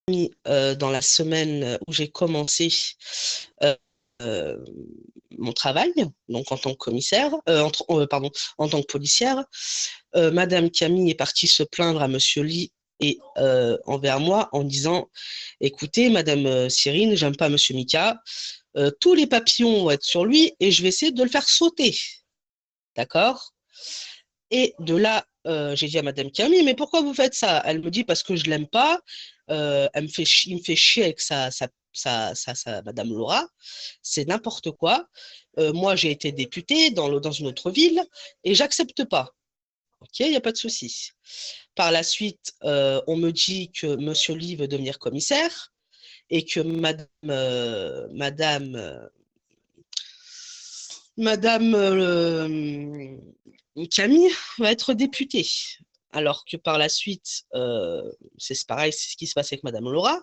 dans la semaine où j'ai commencé euh, euh, mon travail, donc en tant que commissaire, pardon, en tant que policière. Madame Camille est partie se plaindre à Monsieur Lee et envers moi en disant, écoutez, Madame Cyrine, j'aime pas Monsieur Mika, tous les papillons vont être sur lui et je vais essayer de le faire sauter. D'accord? Et de là, j'ai dit à Madame Camille, mais pourquoi vous faites ça? Elle me dit parce que je l'aime pas. Il me fait chier avec Madame Laura. C'est n'importe quoi. Moi, j'ai été députée dans une autre ville et j'accepte pas. Ok, il n'y a pas de souci. Par la suite, on me dit que Monsieur Lee veut devenir commissaire et que Madame Camille va être députée. Alors que par la suite, c'est pareil, c'est ce qui se passe avec Madame Laura.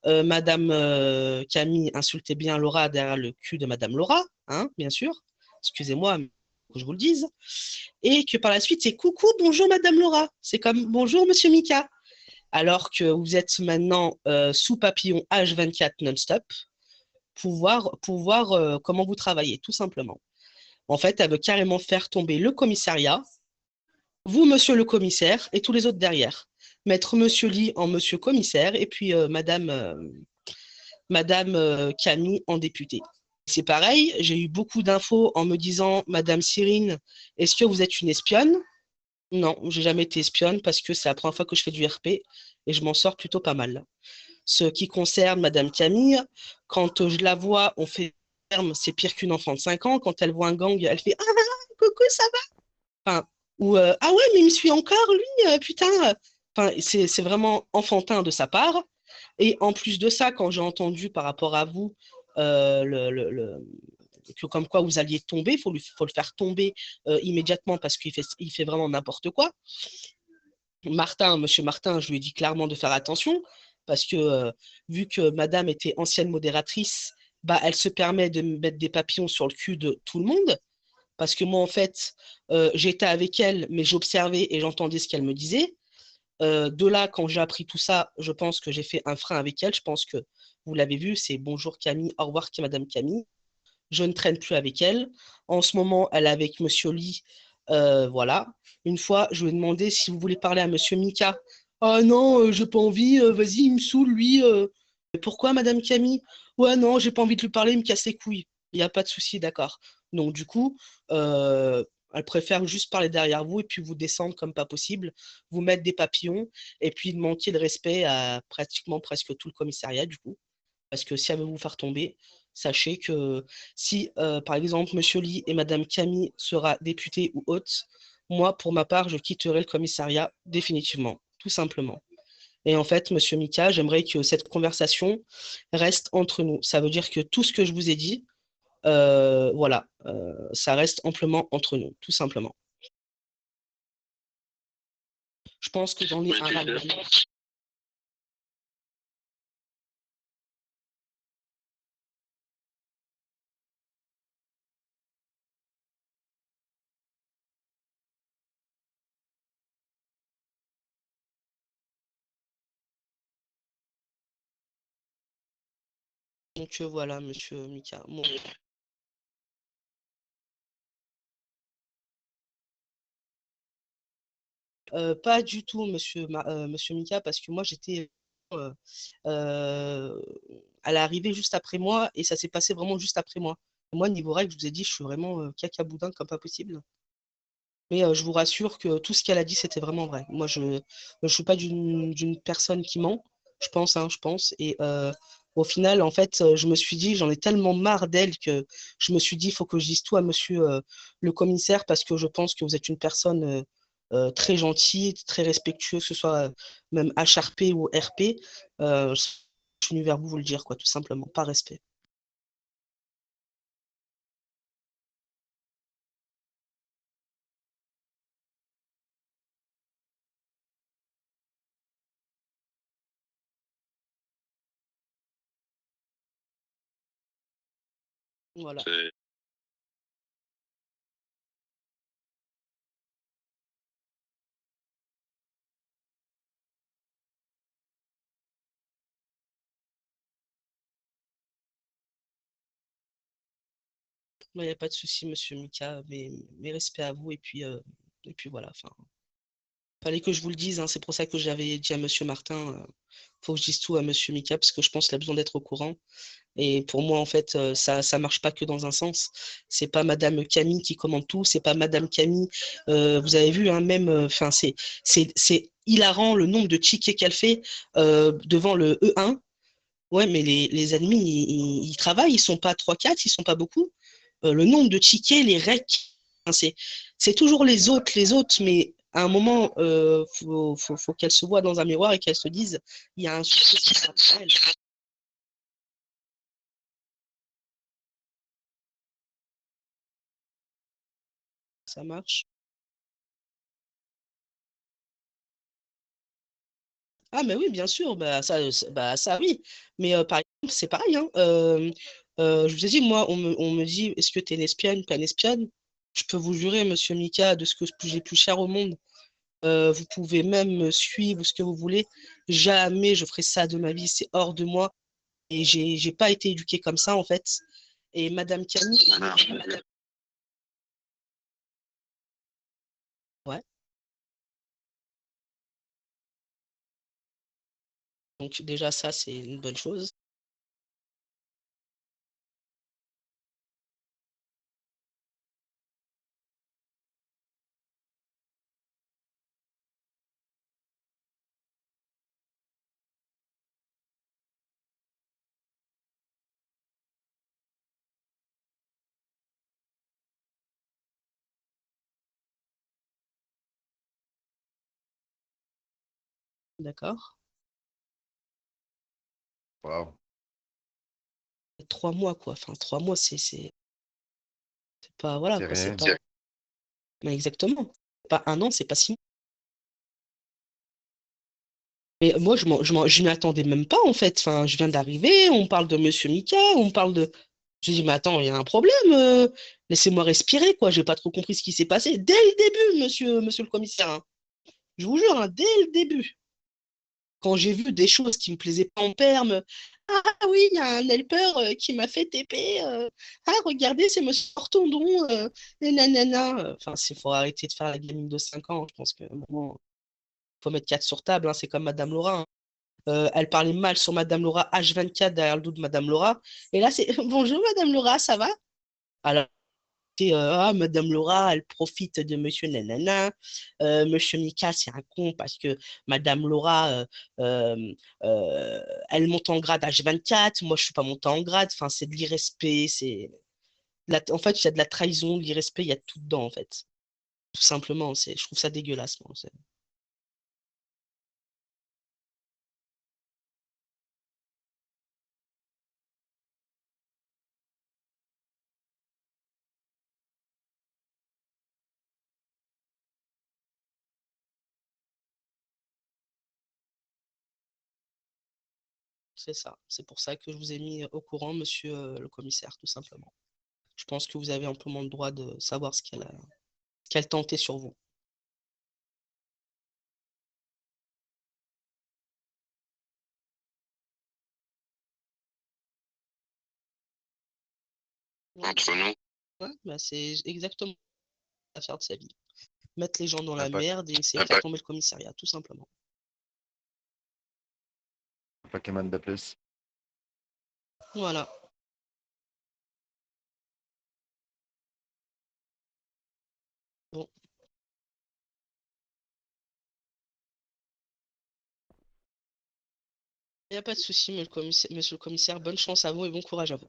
Madame Camille insultait bien Laura derrière le cul de Madame Laura, hein, bien sûr. Excusez-moi que je vous le dise. Et que par la suite, c'est coucou, bonjour Madame Laura. C'est comme bonjour Monsieur Mika. Alors que vous êtes maintenant sous papillon H24 non-stop pour voir comment vous travaillez, tout simplement. En fait, elle veut carrément faire tomber le commissariat, vous, monsieur le commissaire, et tous les autres derrière. Mettre monsieur Lee en monsieur commissaire, et puis madame Camille en députée. C'est pareil, j'ai eu beaucoup d'infos en me disant, Madame Cyrine, est-ce que vous êtes une espionne? Non, j'ai jamais été espionne parce que c'est la première fois que je fais du RP et je m'en sors plutôt pas mal. Ce qui concerne Madame Camille, quand je la vois, on fait ferme, c'est pire qu'une enfant de 5 ans. Quand elle voit un gang, elle fait ah, coucou, ça va? Enfin, ou ah ouais, mais il me suit encore, lui, putain. Enfin, c'est vraiment enfantin de sa part. Et en plus de ça, quand j'ai entendu par rapport à vous, euh, le, le, le- que comme quoi vous alliez tomber, faut le faire tomber immédiatement parce il fait vraiment n'importe quoi. Martin, monsieur Martin, je lui ai dit clairement de faire attention parce que vu que madame était ancienne modératrice, bah, elle se permet de me mettre des papillons sur le cul de tout le monde. Parce que moi, en fait, j'étais avec elle, mais j'observais et j'entendais ce qu'elle me disait. De là, quand j'ai appris tout ça, je pense que j'ai fait un frein avec elle. Je pense que vous l'avez vu, c'est bonjour Camille, au revoir Madame Camille. Je ne traîne plus avec elle. En ce moment, elle est avec Monsieur Lee. Voilà. Une fois, je lui ai demandé si vous voulez parler à Monsieur Mika. Ah non, j'ai pas envie. Vas-y, il me saoule, lui. Mais pourquoi, Madame Camille? Ouais, non, j'ai pas envie de lui parler, il me casse les couilles. Il n'y a pas de souci, d'accord. Donc, du coup, elle préfère juste parler derrière vous et puis vous descendre comme pas possible, vous mettre des papillons et puis de manquer de respect à pratiquement presque tout le commissariat, du coup. Parce que si elle veut vous faire tomber, sachez que si, par exemple, Monsieur Lee et Madame Camille sera députés ou hôtes, moi, pour ma part, je quitterai le commissariat définitivement, tout simplement. Et en fait, Monsieur Mika, j'aimerais que cette conversation reste entre nous. Ça veut dire que tout ce que je vous ai dit, voilà, ça reste amplement entre nous, tout simplement. Je pense que j'en ai Oui, un tu sais. ras-le-bol. Donc voilà, Monsieur Mika. Bon. Pas du tout, monsieur Mika, parce que moi, j'étais euh, euh, à l'arrivée juste après moi et ça s'est passé vraiment juste après moi. Moi, niveau règle, je vous ai dit, je suis vraiment caca boudin comme pas possible. Mais je vous rassure que tout ce qu'elle a dit, c'était vraiment vrai. Moi, je ne suis pas d'une personne qui ment, je pense, hein, je pense. Et au final, en fait, je me suis dit, j'en ai tellement marre d'elle que je me suis dit, il faut que je dise tout à monsieur le commissaire parce que je pense que vous êtes une personne très gentille, très respectueuse, que ce soit même HRP ou RP. Je suis venu vers vous vous le dire, quoi, tout simplement, par respect. Voilà. C'est- Il n'y a pas de souci, monsieur Mika, mes respects à vous, et puis voilà, enfin, fallait que je vous le dise, hein, c'est pour ça que j'avais dit à monsieur Martin, faut que je dise tout à monsieur Mika, parce que je pense qu'il a besoin d'être au courant. Et pour moi, en fait, ça marche pas que dans un sens. C'est pas Madame Camille qui commande tout, c'est pas Madame Camille. Vous avez vu, hein, même, enfin, c'est hilarant le nombre de tickets qu'elle fait devant le E1. Ouais, mais les admis, ils travaillent, ils sont pas trois quatre, ils sont pas beaucoup. Le nombre de tickets, les recs, enfin, c'est toujours les autres, mais à un moment, faut qu'elle se voit dans un miroir et qu'elle se dise, il y a un souci qui s'appelle. Ça marche. Ah, mais oui, bien sûr, bah, bah, ça oui. Mais par exemple, c'est pareil, hein. Je vous ai dit, moi, on me dit, est-ce que tu es une espionne, pas une espionne? Je peux vous jurer, monsieur Mika, de ce que j'ai plus cher au monde. Vous pouvez même me suivre ce que vous voulez. Jamais je ferai ça de ma vie, c'est hors de moi. Et j'ai pas été éduquée comme ça, en fait. Et Madame Camille, ouais. Donc déjà, ça, c'est une bonne chose. D'accord? Waouh, 3 mois, quoi. Enfin, 3 mois, c'est pas, voilà, c'est quoi, c'est rien. pas. Mais exactement. Pas un an, c'est pas 6 mois. Mais moi, je m'y attendais même pas, en fait. Enfin, je viens d'arriver, on parle de Monsieur Mika, on parle de. J'ai dit, mais attends, il y a un problème. Laissez-moi respirer, quoi. J'ai pas trop compris ce qui s'est passé. Dès le début, monsieur le commissaire, hein. Je vous jure, hein, dès le début. Quand j'ai vu des choses qui me plaisaient pas en perme, ah oui, il y a un helper qui m'a fait TP. Ah, regardez, c'est Monsieur Ortondon. Et nanana. Enfin, il faut arrêter de faire la gamine de 5 ans. Je pense que bon, faut mettre 4 sur table, hein. C'est comme Madame Laura, hein. Elle parlait mal sur Madame Laura H24 derrière le dos de Madame Laura. Et là, c'est bonjour Madame Laura, ça va? Alors, c'est ah, Madame Laura, elle profite de Monsieur Nanana. Monsieur Mika, c'est un con parce que Madame Laura, euh, euh, elle monte en grade H24. Moi, je suis pas montée en grade. Enfin, c'est de l'irrespect. En fait, il y a de la trahison, de l'irrespect, il y a tout dedans, en fait. Tout simplement, je trouve ça dégueulasse, moi. C'est ça. C'est pour ça que je vous ai mis au courant, monsieur le commissaire, tout simplement. Je pense que vous avez amplement le droit de savoir qu'elle tentait sur vous. Entre nous. Ouais, bah c'est exactement l'affaire de sa vie. Mettre les gens dans Un, la merde et essayer de faire tomber le commissariat, tout simplement. un Pokémon de plus. Voilà. Bon, il n'y a pas de souci, monsieur le commissaire. Bonne chance à vous et bon courage à vous.